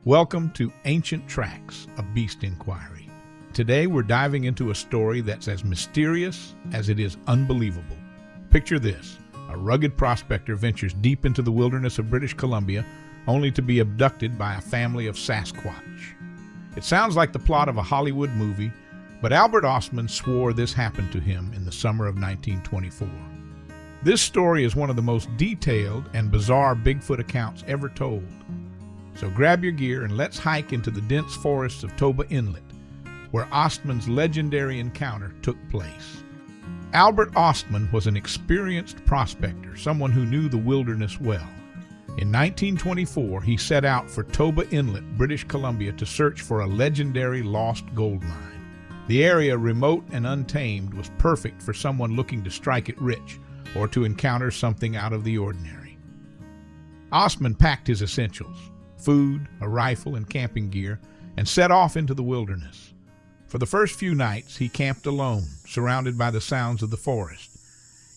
Welcome to Ancient Tracks, a Beast Inquiry. Today we're diving into a story that's as mysterious as it is unbelievable. Picture this: a rugged prospector ventures deep into the wilderness of British Columbia only to be abducted by a family of Sasquatch. It sounds like the plot of a Hollywood movie, but Albert Ostman swore this happened to him in the summer of 1924. This story is one of the most detailed and bizarre Bigfoot accounts ever told. So grab your gear and let's hike into the dense forests of Toba Inlet, where Ostman's legendary encounter took place. Albert Ostman was an experienced prospector, someone who knew the wilderness well. In 1924, he set out for Toba Inlet, British Columbia, to search for a legendary lost gold mine. The area, remote and untamed, was perfect for someone looking to strike it rich or to encounter something out of the ordinary. Ostman packed his essentials: food, a rifle, and camping gear, and set off into the wilderness. For the first few nights, he camped alone, surrounded by the sounds of the forest.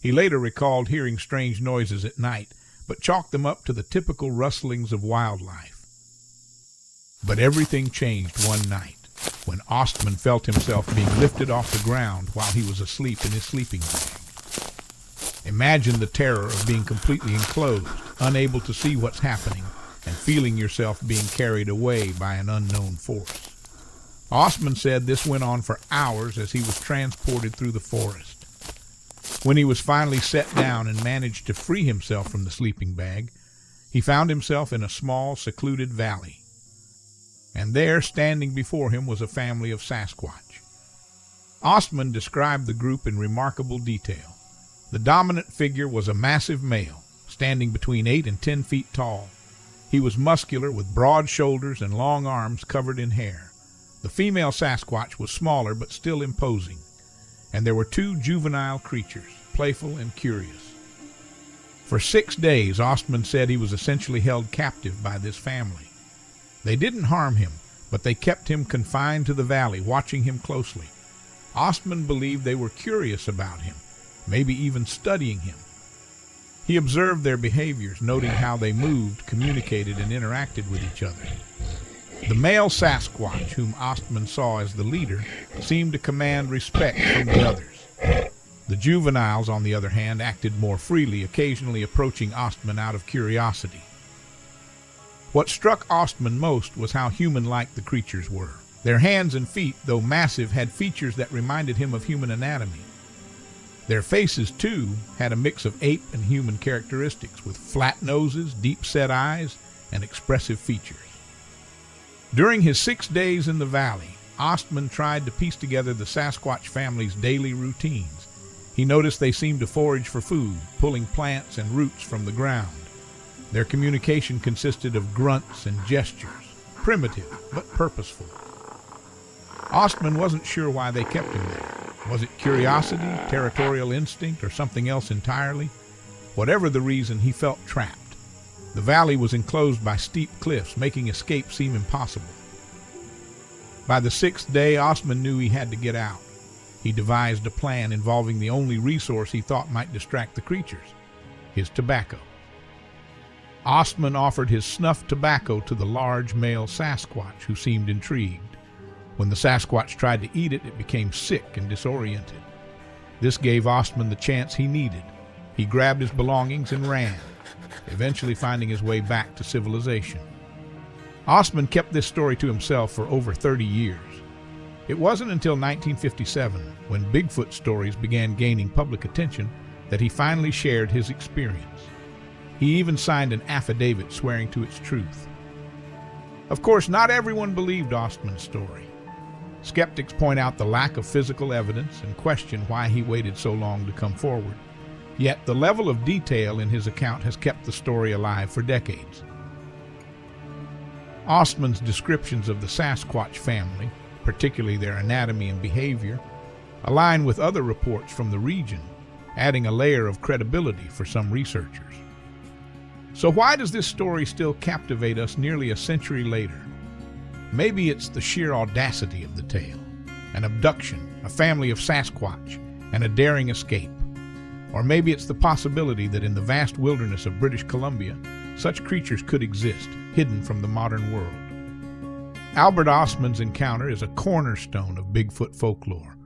He later recalled hearing strange noises at night, but chalked them up to the typical rustlings of wildlife. But everything changed one night, when Ostman felt himself being lifted off the ground while he was asleep in his sleeping bag. Imagine the terror of being completely enclosed, unable to see what's happening, and feeling yourself being carried away by an unknown force. Ostman said this went on for hours as he was transported through the forest. When he was finally set down and managed to free himself from the sleeping bag, he found himself in a small, secluded valley. And there, standing before him, was a family of Sasquatch. Ostman described the group in remarkable detail. The dominant figure was a massive male, standing between 8 and 10 feet tall. He was muscular, with broad shoulders and long arms covered in hair. The female Sasquatch was smaller but still imposing. And there were 2 juvenile creatures, playful and curious. For 6 days, Ostman said he was essentially held captive by this family. They didn't harm him, but they kept him confined to the valley, watching him closely. Ostman believed they were curious about him, maybe even studying him. He observed their behaviors, noting how they moved, communicated, and interacted with each other. The male Sasquatch, whom Ostman saw as the leader, seemed to command respect from the others. The juveniles, on the other hand, acted more freely, occasionally approaching Ostman out of curiosity. What struck Ostman most was how human-like the creatures were. Their hands and feet, though massive, had features that reminded him of human anatomy. Their faces, too, had a mix of ape and human characteristics, with flat noses, deep-set eyes, and expressive features. During his 6 days in the valley, Ostman tried to piece together the Sasquatch family's daily routines. He noticed they seemed to forage for food, pulling plants and roots from the ground. Their communication consisted of grunts and gestures, primitive but purposeful. Ostman wasn't sure why they kept him there. Was it curiosity, territorial instinct, or something else entirely? Whatever the reason, he felt trapped. The valley was enclosed by steep cliffs, making escape seem impossible. By the 6th day, Ostman knew he had to get out. He devised a plan involving the only resource he thought might distract the creatures: his tobacco. Ostman offered his snuff tobacco to the large male Sasquatch, who seemed intrigued. When the Sasquatch tried to eat it, it became sick and disoriented. This gave Ostman the chance he needed. He grabbed his belongings and ran, eventually finding his way back to civilization. Ostman kept this story to himself for over 30 years. It wasn't until 1957, when Bigfoot stories began gaining public attention, that he finally shared his experience. He even signed an affidavit swearing to its truth. Of course, not everyone believed Ostman's story. Skeptics point out the lack of physical evidence and question why he waited so long to come forward. Yet the level of detail in his account has kept the story alive for decades. Ostman's descriptions of the Sasquatch family, particularly their anatomy and behavior, align with other reports from the region, adding a layer of credibility for some researchers. So why does this story still captivate us nearly a century later? Maybe it's the sheer audacity of the tale: an abduction, a family of Sasquatch, and a daring escape. Or maybe it's the possibility that in the vast wilderness of British Columbia, such creatures could exist, hidden from the modern world. Albert Ostman's encounter is a cornerstone of Bigfoot folklore,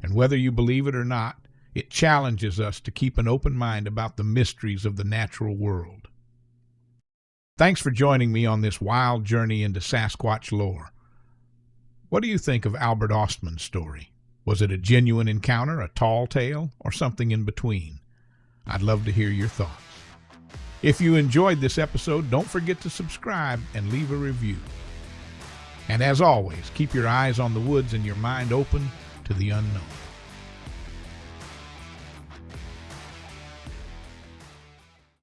and whether you believe it or not, it challenges us to keep an open mind about the mysteries of the natural world. Thanks for joining me on this wild journey into Sasquatch lore. What do you think of Albert Ostman's story? Was it a genuine encounter, a tall tale, or something in between? I'd love to hear your thoughts. If you enjoyed this episode, don't forget to subscribe and leave a review. And as always, keep your eyes on the woods and your mind open to the unknown.